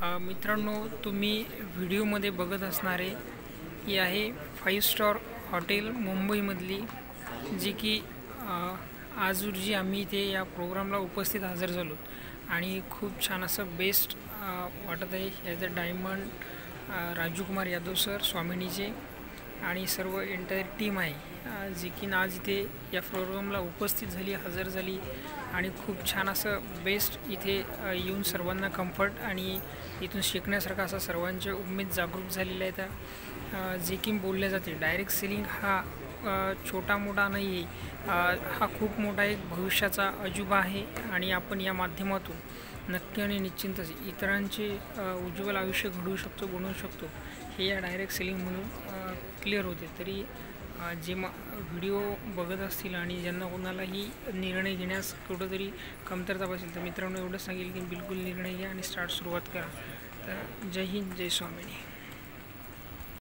मित्रांनो, तुम्ही व्हिडिओमध्ये बघत असणारे ही आहे 5 स्टार हॉटेल मुंबईमधली, जी की आज रोजी आम्ही इथे या प्रोग्रामला उपस्थित हजर झालो आणि खूप छान असं बेस्ट वाटत आहे. ॲज डायमंड राजूकुमार यादव सर, स्वामिनीचे आणि सर्व एंटायर टीम आहे, जी की आज इथे या प्रोग्रामला उपस्थित झाली, हजर झाली आणि खूप छान असं बेस्ट इथे येऊन सर्वांना कम्फर्ट आणि इथून शिकण्यासारखा असा सर्वांचे उमेद जागरूक झालेले आहेत. जे की बोलले जाते डायरेक्ट सेलिंग हा छोटा मोठा नाही आहे, हा खूप मोठा एक भविष्याचा अजूबा आहे आणि आपण या माध्यमातून नक्की आणि निश्चिंतच इतरांचे उज्ज्वल आयुष्य घडवू शकतो, बनवू शकतो, हे या डायरेक्ट सेलिंग म्हणून क्लिअर होते. तरी जे व्हिडिओ बघत असतील आणि ज्यांना कोणालाही निर्णय घेण्यास कुठंतरी कमतरता असेल, तर मित्रांनो एवढंच सांगेल की बिलकुल निर्णय घ्या आणि सुरुवात करा. तर जय हिंद, जय स्वामिनी.